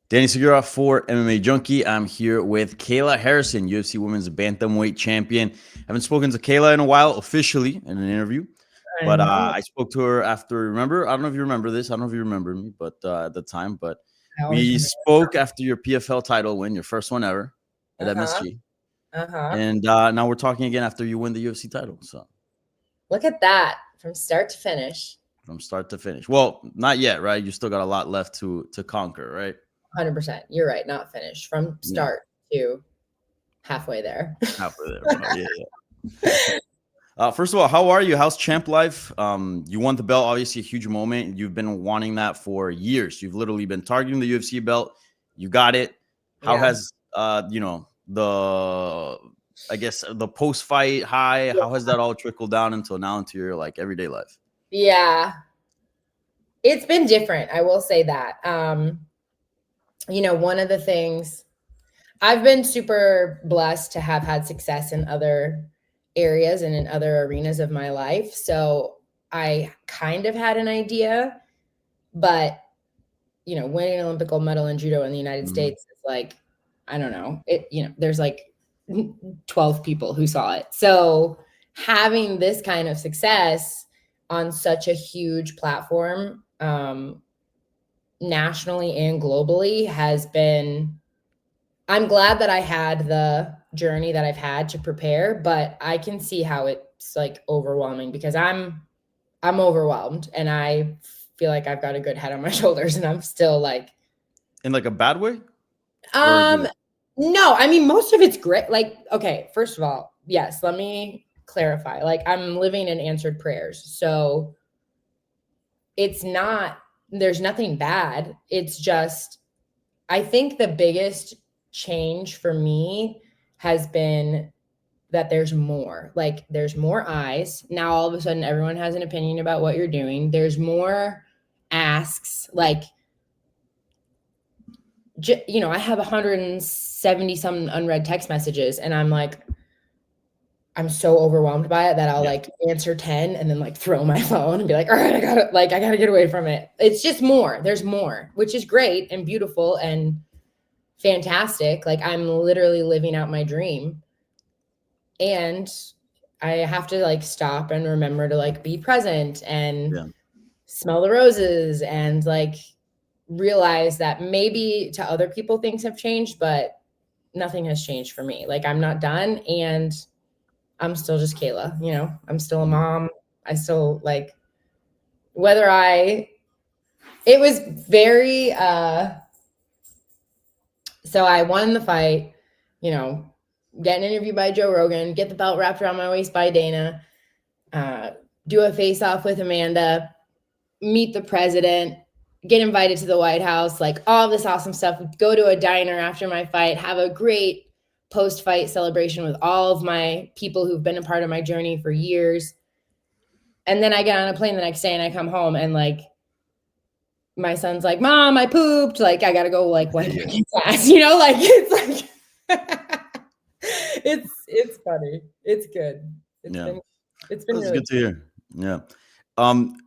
Danny Segura for MMA Junkie. I'm here with Kayla Harrison, UFC Women's Bantamweight Champion. I haven't spoken to Kayla in a while officially in an interview, I but know. I spoke to her after. Remember, I don't know if you remember this. I don't know if you remember me, but at the time, but I always we remember. spoke after your PFL title win, your first one ever at Uh-huh. MSG, Uh-huh. and now we're talking again after you win the UFC title. So Look at that from start to finish. from start to finish. Well, not yet, right? You still got a lot left to conquer, right? 100%. You're right. Not finished. From Yeah, start to halfway there. halfway there, bro. Yeah, yeah. First of all, how are you? How's champ life? You won the belt, obviously a huge moment. You've been wanting that for years. You've literally been targeting the UFC belt. You got it. How Yeah. has the I guess the post fight high? How has that all trickled down until now into your like everyday life? Yeah. It's been different. I will say that. One of the things I've been super blessed to have had success in other areas and in other arenas of my life. So I kind of had an idea, but winning an Olympic gold medal in judo in the United Mhm. States is like, I don't know, there's like 12 people who saw it. So having this kind of success on such a huge platform, nationally and globally I'm glad that I had the journey that I've had to prepare, but I can see how it's like overwhelming because I'm overwhelmed and I feel like I've got a good head on my shoulders and I'm still like, In like a bad way or um good? no, I mean most of it's great. Like, okay, first of all, yes, let me clarify. Like I'm living in answered prayers. So it's not there's nothing bad. It's just I think the biggest change for me has been that there's more. Like there's more eyes. Now all of a sudden everyone has an opinion about what you're doing. There's more asks. Like I have 170 some unread text messages and I'm so overwhelmed by it that I'll Yeah. like answer 10 and then like throw my phone and be like, all right, I gotta get away from it. It's just more. There's more, which is great and beautiful and fantastic. Like I'm literally living out my dream. And I have to like stop and remember to like be present and Yeah. smell the roses and like realize that maybe to other people things have changed, but nothing has changed for me. Like I'm not done and I'm still just Kayla, I'm still a Mhm. mom. I still like whether I it was very so I won the fight, you know, get an interview by Joe Rogan, get the belt wrapped around my waist by Dana, uh, do a face off with Amanda, meet the president, get invited to the White House, like all this awesome stuff, go to a diner after my fight, have a great post fight celebration with all of my people who've been a part of my journey for years. And then I get on a plane the next day and I come home and like my son's like, Mom, I pooped. Like I gotta go like wipe my Yeah. kid's ass, like it's like it's funny. It's good. It's Yeah. been it's been That's really good to hear. Yeah. Um,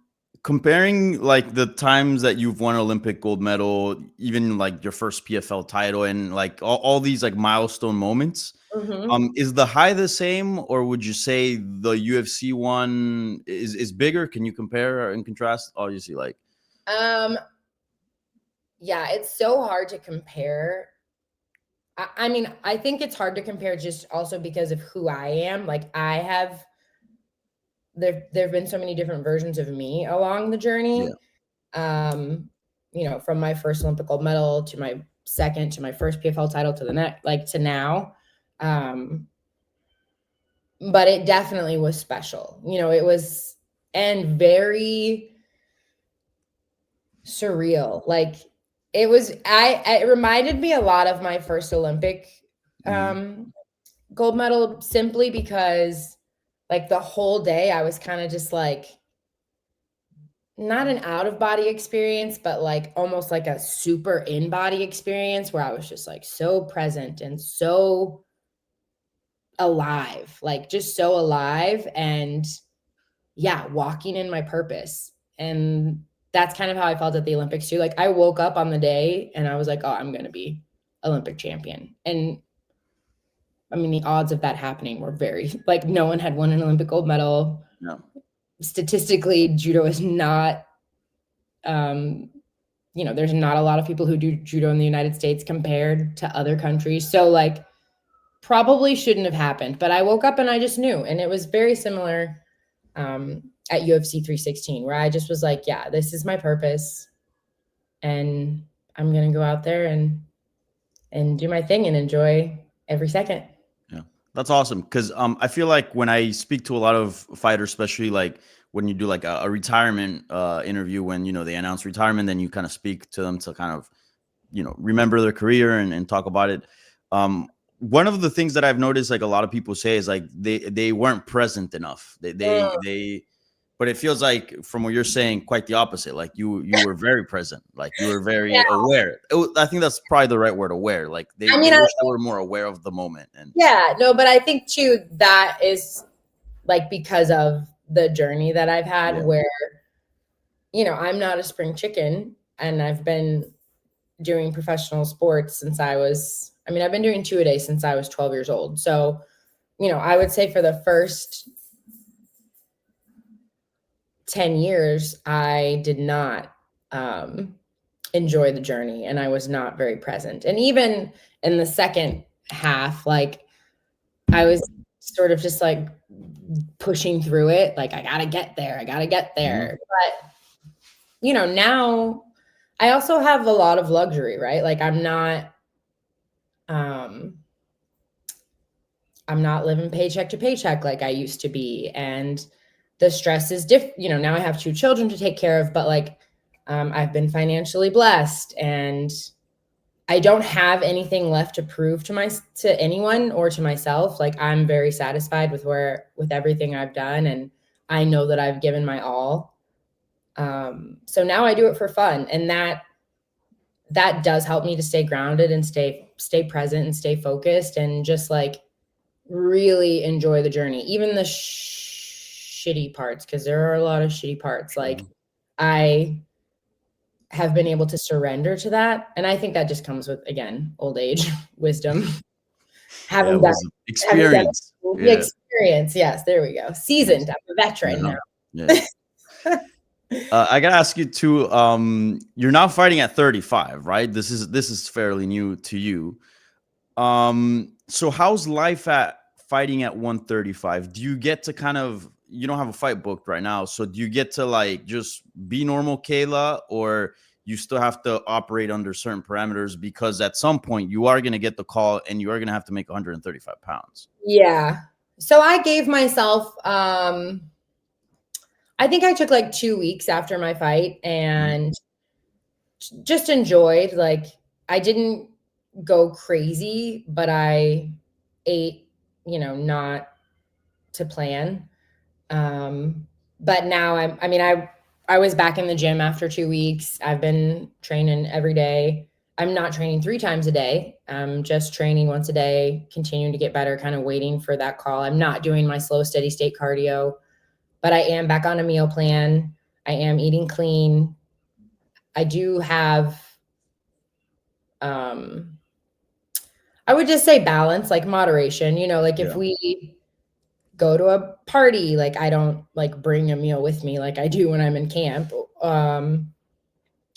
Comparing like the times that you've won Olympic gold medal, even like your first PFL title, and like all these like milestone moments, mm-hmm. is the high the same, or would you say the UFC one is bigger? Can you compare and contrast? Obviously, like um yeah, it's so hard to compare. I mean, I think it's hard to compare just also because of who I am. Like there've been so many different versions of me along the yeah, journey. Um, from my first Olympic gold medal to my second to my first PFL title to the next, like to now. Um, but it definitely was special. It was and very surreal. Like it reminded me a lot of my first Olympic mhm, gold medal simply because like the whole day I was kind of just like not an out of body experience, but like almost like a super in body experience where I was just like so present and so alive, like just so alive and yeah, walking in my purpose. And that's kind of how I felt at the Olympics too. Like I woke up on the day and I was like, oh, I'm going to be Olympic champion. And I mean, the odds of that happening were very, like, no one had won an Olympic gold medal. No. Statistically, judo is not, there's not a lot of people who do judo in the United States compared to other countries. So, like, probably shouldn't have happened. But I woke up and I just knew. And it was very similar at UFC 316, where I just was like, yeah, this is my purpose. And I'm going to go out there and do my thing and enjoy every second. Yeah, that's awesome. Because I feel like when I speak to a lot of fighters, especially like when you do like a retirement interview, when, they announce retirement, then you kind of speak to them to kind of, remember their career and talk about it. One of the things that I've noticed, like a lot of people say, is like they weren't present enough. But it feels like from what you're saying, quite the opposite. Like you were very present. Like you were very aware. I think that's probably the right word, aware. Like they wish they were more aware of the moment. And but I think too, that is like because of the journey that I've had where, I'm not a spring chicken, and I've been doing professional sports since I've been doing 2 a day since I was 12 years old. So, I would say for the first 10 years, I did not enjoy the journey, and I was not very present. And even in the second half, like I was sort of just like pushing through it. Like, I got to get there. But, now I also have a lot of luxury, right? Like I'm not living paycheck to paycheck like I used to be. And the stress is different. Now I have 2 children to take care of, but like, I've been financially blessed, and I don't have anything left to prove to anyone or to myself. Like I'm very satisfied with everything I've done, and I know that I've given my all. So now I do it for fun, and that does help me to stay grounded and stay present and stay focused and just like really enjoy the journey, even the shitty parts, because there are a lot of shitty parts. Like I have been able to surrender to that. And I think that just comes with, again, old age, wisdom, having done experience. Experience. Yes, there we go. Seasoned. I'm a veteran now. Yeah. I gotta ask you too. You're now fighting at 35, right? This is fairly new to you. So how's life at fighting at 135? Do you get to kind of, you don't have a fight booked right now, so do you get to like just be normal Kayla, or you still have to operate under certain parameters because at some point you are going to get the call and you are going to have to make 135 pounds? Yeah. So I gave myself, I think I took like 2 weeks after my fight and just enjoyed, like, I didn't go crazy, but I ate, not to plan. But now I was back in the gym after 2 weeks. I've been training every day. I'm not training 3 times a day. I'm just training once a day, continuing to get better, kind of waiting for that call. I'm not doing my slow, steady state cardio, but I am back on a meal plan. I am eating clean. I do have, I would just say balance, like moderation, like if we go to a party, like I don't like bring a meal with me like I do when I'm in camp.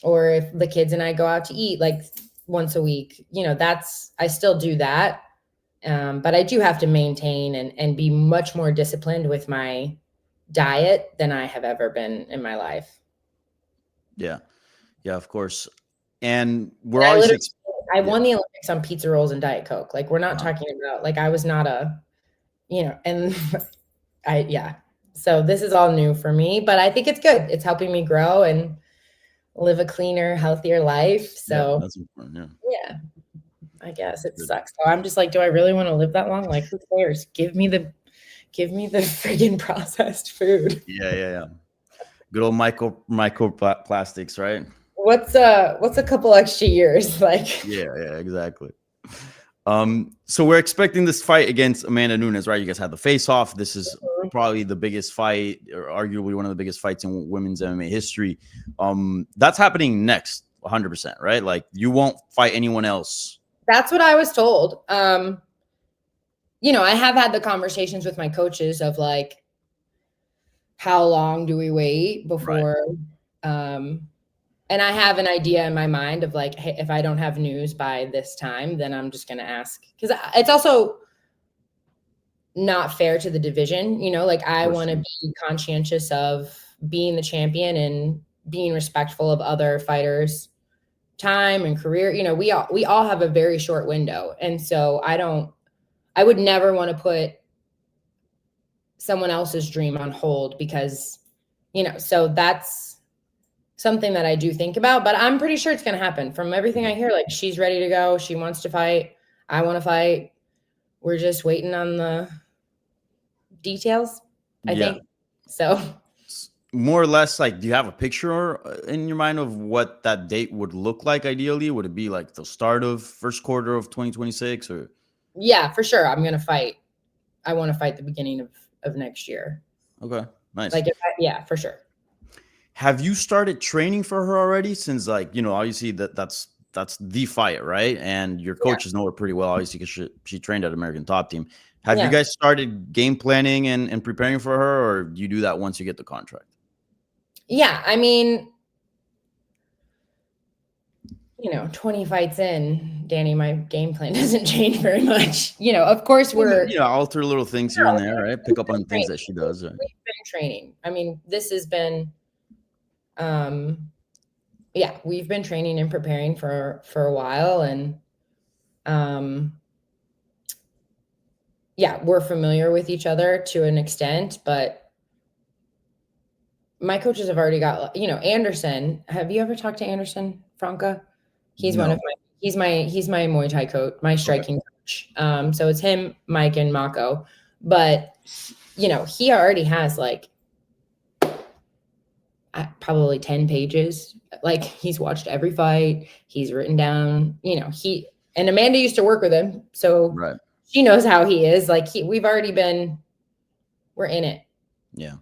Or if the kids and I go out to eat like once a week, I still do that. But I do have to maintain and be much more disciplined with my diet than I have ever been in my life. Yeah. Yeah, of course. And I won the Olympics on pizza rolls and Diet Coke. Like we're not talking about, like, I was not and so this is all new for me, but I think it's good. It's helping me grow and live a cleaner, healthier life. So that's important. Yeah, I guess it sucks. So I'm just like, do I really want to live that long? Like, who cares? Give me the friggin' processed food. Yeah. Good old microplastics, right? What's a couple extra years? Like, yeah, exactly. So we're expecting this fight against Amanda Nunes, right? You guys had the face off. This is Mhm. probably the biggest fight, or arguably one of the biggest fights in women's MMA history. That's happening next, 100%, right? Like you won't fight anyone else. That's what I was told. You know, I have had the conversations with my coaches of like, how long do we wait Right. before, and I have an idea in my mind of like, hey, if I don't have news by this time, then I'm just going to ask, because it's also not fair to the division. You know, like I want to be conscientious of being the champion and being respectful of other fighters' time and career. You know, we all have a very short window, and so I would never want to put someone else's dream on hold because, you know, so that's something that I do think about, but I'm pretty sure it's going to happen. From everything I hear, like she's ready to go. She wants to fight. I want to fight. We're just waiting on the details, I Yeah. think. So More or less, like, do you have a picture in your mind of what that date would look like ideally? Would it be like the start of first quarter of 2026 or? yeah, for sure. I'm going to fight. I want to fight the beginning of next year. Okay, nice. Like, yeah, for sure. Have you started training for her already? Since, like, you know, obviously that's the fight, right? And your Yeah. coaches know her pretty well, obviously, because she trained at American Top Team. Have you Yeah. guys started game planning and preparing for her, or do you do that once you get the contract? Yeah. I mean, you know, 20 fights in, Danny, my game plan doesn't change very much. You know, of course we're, You know, alter little things here and there, right? Pick up on things that she does. Right? we've been training. I mean, this has been, yeah, we've been training and preparing for a while, and yeah, we're familiar with each other to an extent, but my coaches have already got, you know, Anderson. Have you ever talked to Anderson Franca? He's one of No. my he's my Muay Thai coach, my Okay. striking coach. So it's him, Mike, and Mako. But you know, he already has like probably 10 pages. Like he's watched every fight, he's written down, you know, and Amanda used to work with him, so Right. she knows how he is. Like we're in it. Yeah.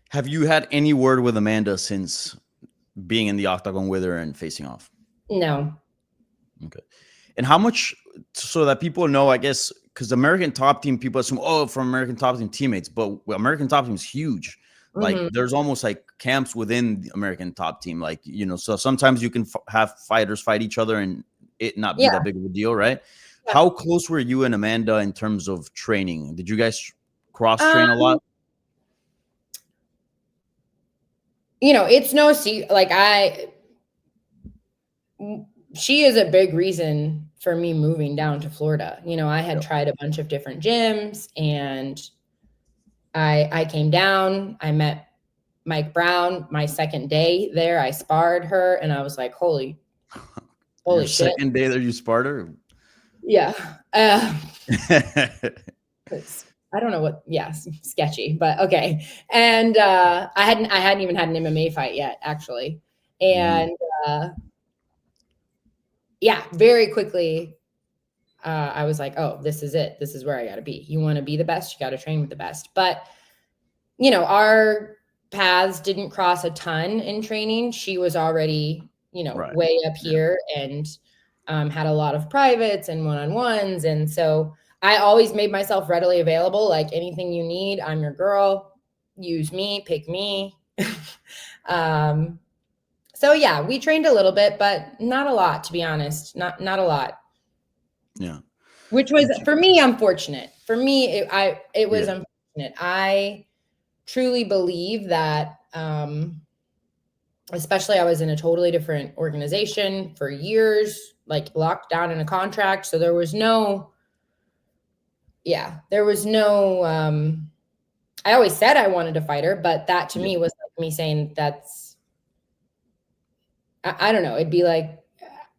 Have you had any word with Amanda since being in the octagon with her and facing off? No. Okay. And how much, so that people know, I guess, because American Top Team, people assume, oh, from American Top Team teammates, but American Top Team is huge. Like Mm-hmm. there's almost like camps within the American Top Team. Like, you know, so sometimes you can have fighters fight each other and it not be Yeah. that big of a deal, right? Yeah. How close were you and Amanda in terms of training? Did you guys cross train a lot? You know, it's no secret. Like she is a big reason for me moving down to Florida. You know, I had tried a bunch of different gyms, and I came down. I met Mike Brown my second day there. I sparred her, and I was like, holy Your shit. second day there, you sparred her? Yeah. I don't know what, sketchy, but okay. And I hadn't even had an MMA fight yet, actually. And yeah, very quickly, I was like, oh, this is it. This is where I got to be. You want to be the best, you got to train with the best. But, you know, our paths didn't cross a ton in training. She was already, you know, Right. way up here, and had a lot of privates and one-on-ones. And so I always made myself readily available. Like anything you need, I'm your girl. Use me, pick me. So yeah, we trained a little bit, but not a lot, to be honest. Not a lot. Yeah. Which was, for me, unfortunate. For me, it was Yeah. unfortunate. I truly believe that, especially I was in a totally different organization for years, like locked down in a contract. So there was no, I always said I wanted to fight her, but that to me was like me saying I don't know. It'd be like,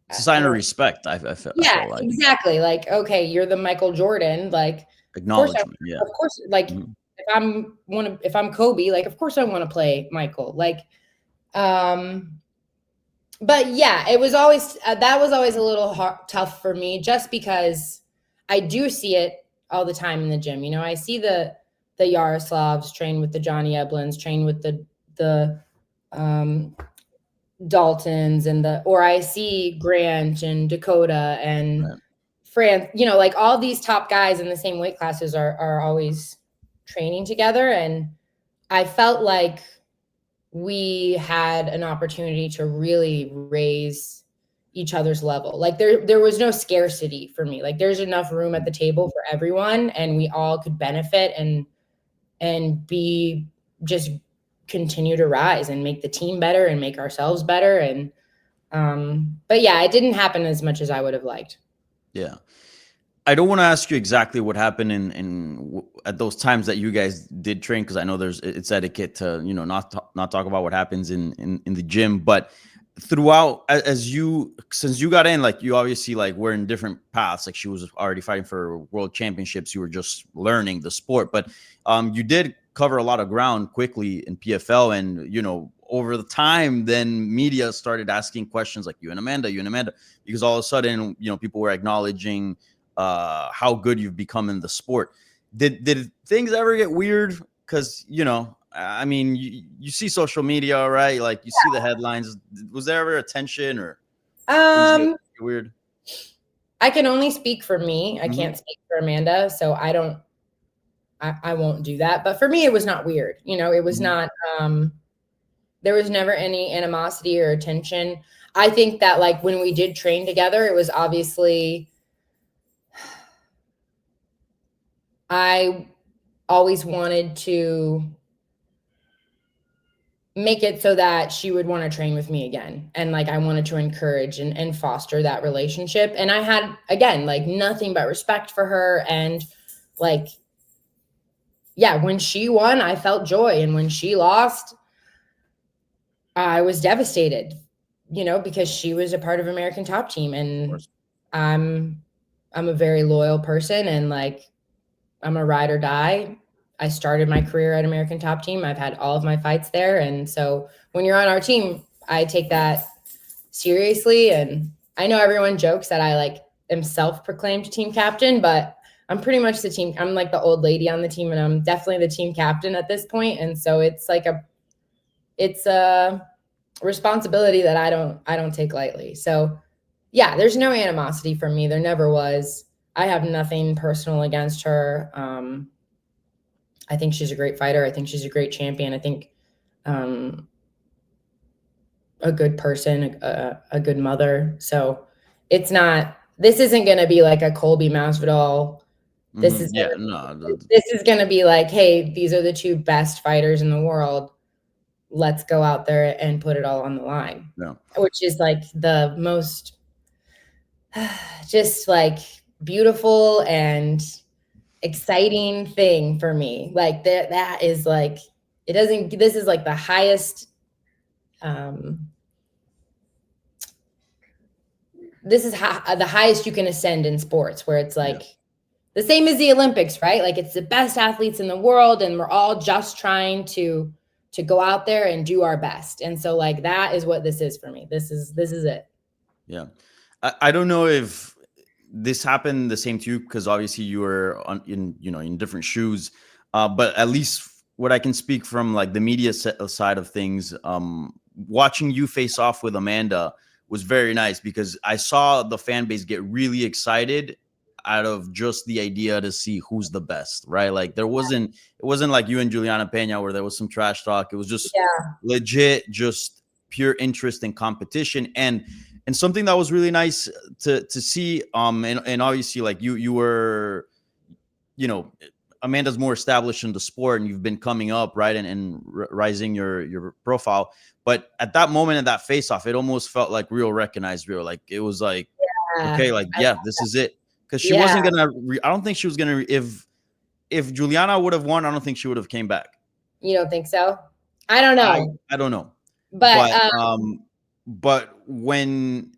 It's a sign of respect. I felt like exactly. Like, okay, you're the Michael Jordan. Like, acknowledgement. Yeah. of course, like if I'm Kobe, like, of course I want to play Michael. Like, but yeah, it was always, that was always a little tough for me, just because I do see it all the time in the gym. You know, I see the Yaroslavs train with the Johnny Eblins, train with the Daltons or I see Grant and Dakota and Right. France, you know, like all these top guys in the same weight classes are always training together. And I felt like we had an opportunity to really raise each other's level. Like there was no scarcity for me. Like there's enough room at the table for everyone, and we all could benefit and be just continue to rise and make the team better and make ourselves better. And but yeah, it didn't happen as much as I would have liked. Yeah. I don't want to ask you exactly what happened at those times that you guys did train, because I know it's etiquette to not talk about what happens in the gym. But throughout, since you got in, like you obviously like were in different paths. Like she was already fighting for world championships. You were just learning the sport, but you did cover a lot of ground quickly in PFL, and over the time, then media started asking questions like you and Amanda, because all of a sudden people were acknowledging how good you've become in the sport. Did things ever get weird? Because I mean, you see social media, right? Like you see the headlines. Was there ever a tension or things get weird? I can only speak for me. I Mm-hmm. can't speak for Amanda, so I won't do that. But for me, it was not weird. It was not. There was never any animosity or tension. I think that like when we did train together, it was obviously. I always wanted to make it so that she would want to train with me again. And like, I wanted to encourage and foster that relationship. And I had, again, like nothing but respect for her. And like, yeah, when she won, I felt joy. And when she lost, I was devastated, because she was a part of American Top Team. And I'm a very loyal person, and like, I'm a ride or die. I started my career at American Top Team. I've had all of my fights there. And so when you're on our team, I take that seriously. And I know everyone jokes that I like am self-proclaimed team captain, but I'm pretty much I'm like the old lady on the team, and I'm definitely the team captain at this point. And so it's like it's a responsibility that I don't take lightly. So yeah, there's no animosity from me. There never was. I have nothing personal against her. I think she's a great fighter. I think she's a great champion. I think a good person, a good mother. So this isn't going to be like a Colby Masvidal. This is going to be like, hey, these are the two best fighters in the world. Let's go out there and put it all on the line. Yeah. Which is like the most just like beautiful and exciting thing for me. Like that is like, this is like the highest, this is the highest you can ascend in sports, where it's like the same as the Olympics, right? Like it's the best athletes in the world, and we're all just trying to go out there and do our best. And so like, that is what this is for me. This is it. Yeah. I don't know if this happened the same to you, because obviously you were in different shoes, but at least what I can speak from like the media side of things, watching you face off with Amanda was very nice, because I saw the fan base get really excited out of just the idea to see who's the best, right? Like it wasn't like you and Juliana Pena where there was some trash talk. It was just legit, just pure interest in competition. And something that was really nice to see, and obviously like you were, Amanda's more established in the sport, and you've been coming up, right, and rising your profile. But at that moment, in that face-off, it almost felt like real recognized real. Like it was like, okay, like this is it, because she wasn't gonna. I don't think she was gonna. If Juliana would have won, I don't think she would have came back. You don't think so? I don't know. I don't know, but when,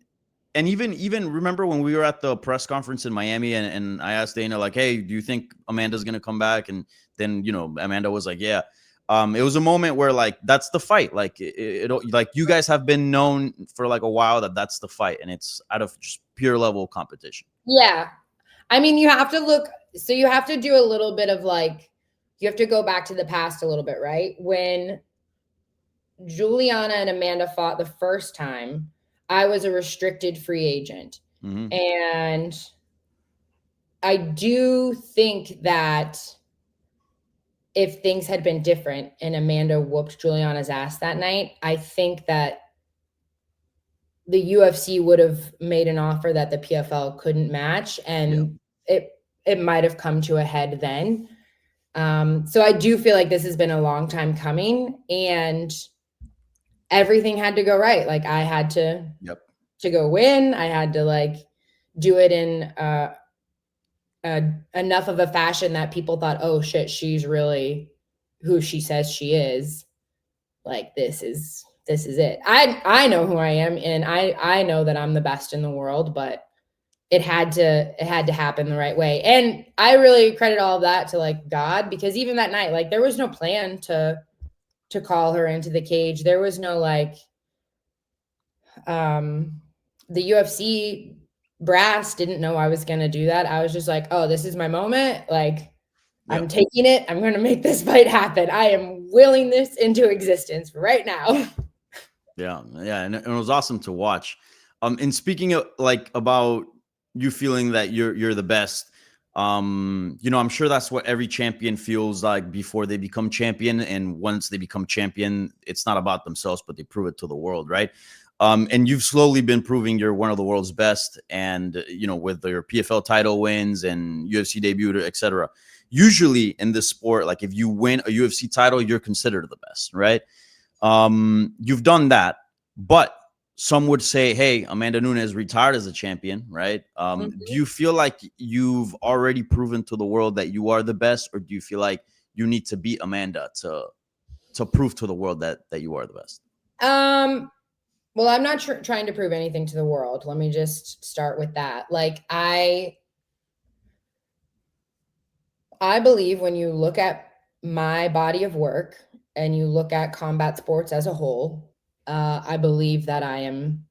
and even remember when we were at the press conference in Miami, and I asked Dana like, hey, do you think Amanda's gonna come back? And then Amanda was like, yeah. It was a moment where like that's the fight. Like it like you guys have been known for like a while that's the fight, and it's out of just pure level competition. Yeah, I mean, you have to look, so you have to do a little bit of like, you have to go back to the past a little bit, right? When Juliana and Amanda fought the first time, I was a restricted free agent. Mm-hmm. And I do think that if things had been different and Amanda whooped Juliana's ass that night, I think that the UFC would have made an offer that the PFL couldn't match, and it might have come to a head then. So I do feel like this has been a long time coming, and everything had to go right. Like I had to go win. I had to like do it in enough of a fashion that people thought, oh shit, she's really who she says she is. Like this is it. I know who I am, and I know that I'm the best in the world, but it had to happen the right way. And I really credit all of that to like God, because even that night, like there was no plan to call her into the cage. There was no like the UFC brass didn't know I was going to do that. I was just like, oh, this is my moment. Like I'm taking it. I'm going to make this fight happen. I am willing this into existence right now. Yeah. And it was awesome to watch. And speaking of like about you feeling that you're the best, I'm sure that's what every champion feels like before they become champion. And once they become champion, it's not about themselves, but they prove it to the world, right? And you've slowly been proving you're one of the world's best. And, with your PFL title wins and UFC debut, etc. Usually in this sport, like if you win a UFC title, you're considered the best, right? You've done that, but some would say, hey, Amanda Nunes retired as a champion, right? Do you feel like you've already proven to the world that you are the best, or do you feel like you need to beat Amanda to prove to the world that you are the best? Well, I'm not trying to prove anything to the world. Let me just start with that. Like I believe when you look at my body of work and you look at combat sports as a whole, I believe that I am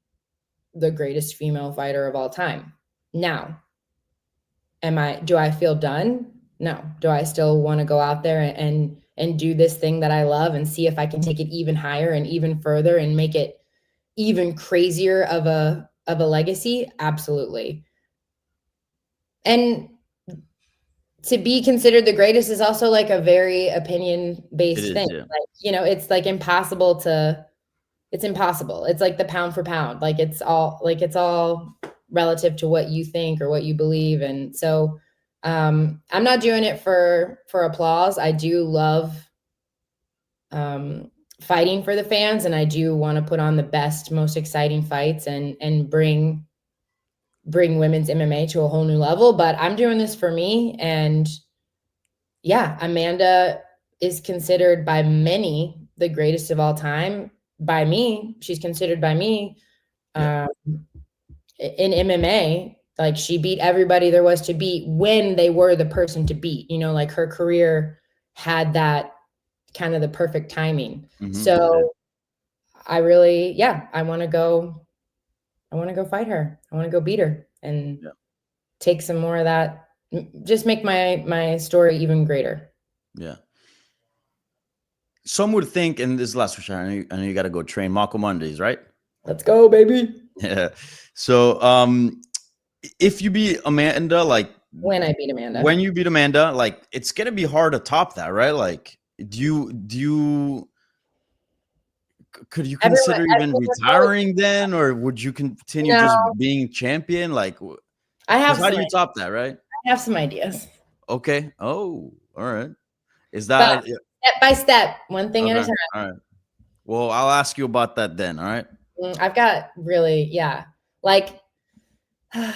the greatest female fighter of all time. Now, do I feel done? No. Do I still want to go out there and do this thing that I love and see if I can take it even higher and even further and make it even crazier of a legacy? Absolutely. And to be considered the greatest is also like a very opinion based thing. Yeah. Like, it's like impossible. It's like the pound for pound. Like it's all relative to what you think or what you believe. And so I'm not doing it for applause. I do love fighting for the fans, and I do want to put on the best, most exciting fights and bring women's MMA to a whole new level. But I'm doing this for me. And yeah, Amanda is considered by many the greatest of all time. By me, she's considered by me in MMA. Like she beat everybody there was to beat when they were the person to beat. Like her career had that kind of the perfect timing. So I really, I want to go fight her. I want to go beat her and take some more of that. Just make my story even greater. Yeah. Some would think, and this is the last question, I know you got to go train Mako Mondays, right? Let's go, baby. Yeah. So, if you beat Amanda, like when you beat Amanda, like it's gonna be hard to top that, right? Like, could you consider even retiring then, or would you continue just being champion? Like, how do you top that, right? I have some ideas. Okay. Oh, all right. Is that step by step, one thing at a time? All right. Well, I'll ask you about that then. All right. I've got really, like, if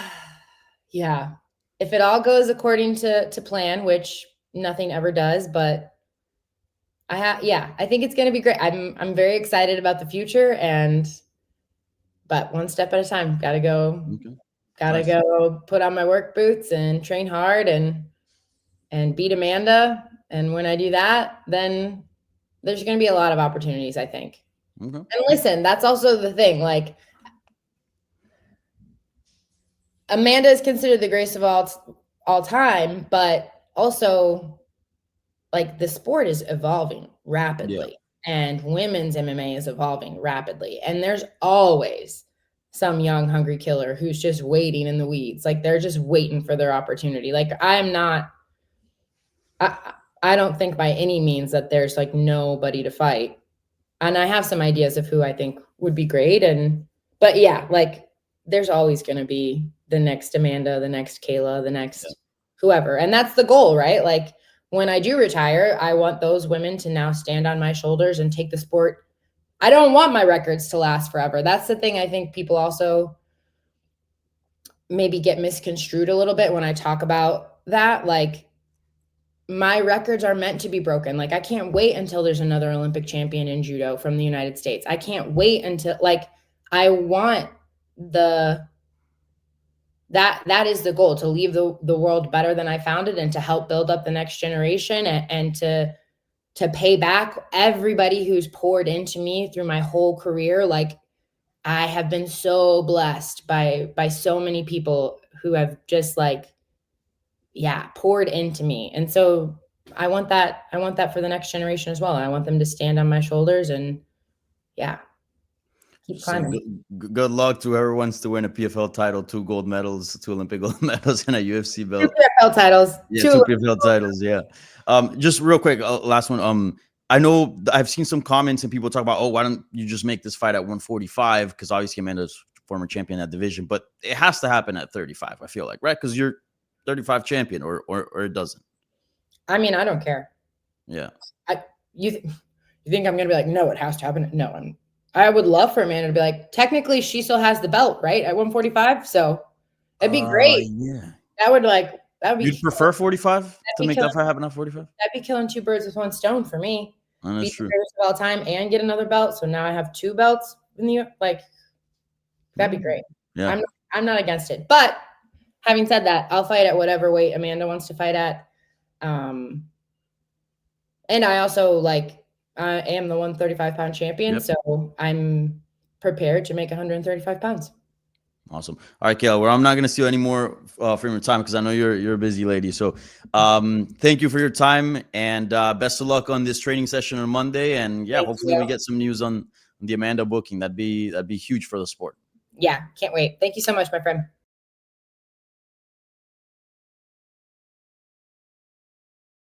it all goes according to plan, which nothing ever does, but I think it's going to be great. I'm very excited about the future, but one step at a time. Gotta go put on my work boots and train hard and beat Amanda. And when I do that, then there's going to be a lot of opportunities, I think. Okay. And listen, that's also the thing. Like, Amanda is considered the greatest of all all time, but also like the sport is evolving rapidly and women's MMA is evolving rapidly. And there's always some young, hungry killer who's just waiting in the weeds. Like they're just waiting for their opportunity. Like I don't think by any means that there's like nobody to fight. And I have some ideas of who I think would be great. But yeah, like there's always going to be the next Amanda, the next Kayla, the next whoever. And that's the goal, right? Like when I do retire, I want those women to now stand on my shoulders and take the sport. I don't want my records to last forever. That's the thing I think people also maybe get misconstrued a little bit when I talk about that. Like my records are meant to be broken. Like I can't wait until there's another Olympic champion in judo from the United States. I can't wait until like I want that is the goal, to leave the world better than I found it and to help build up the next generation and to pay back everybody who's poured into me through my whole career. Like I have been so blessed by so many people who have just like poured into me. And so I want that for the next generation as well. I want them to stand on my shoulders and keep climbing. So good luck to whoever wants to win a PFL title, 2 gold medals, 2 Olympic gold medals, and a UFC belt. 2 PFL titles. Yeah, 2 PFL titles. Yeah. Just real quick, last one. I know I've seen some comments and people talk about, oh, why don't you just make this fight at 145? Because obviously Amanda's former champion at division, but it has to happen at 35. I feel like, right? Because you're 35 champion, or it doesn't. I mean, I don't care. Yeah. You think I'm gonna be like, no, it has to happen? No, I would love for Amanda to be like, technically, she still has the belt, right, at 145. So it'd be great. Yeah. That would be. You'd prefer 45 to make that fight happen at 45? That'd be killing 2 birds with 1 stone for me. That's true. Of all time and get another belt. So now I have 2 belts in the that'd be great. Yeah. I'm not against it. But having said that, I'll fight at whatever weight Amanda wants to fight at. And I also I am the 135-pound champion, so I'm prepared to make 135 pounds. Awesome. All right, Kayla, well, I'm not going to steal any more from your time because I know you're a busy lady. So thank you for your time, and best of luck on this training session on Monday. And hopefully we get some news on the Amanda booking. That'd be huge for the sport. Yeah, can't wait. Thank you so much, my friend.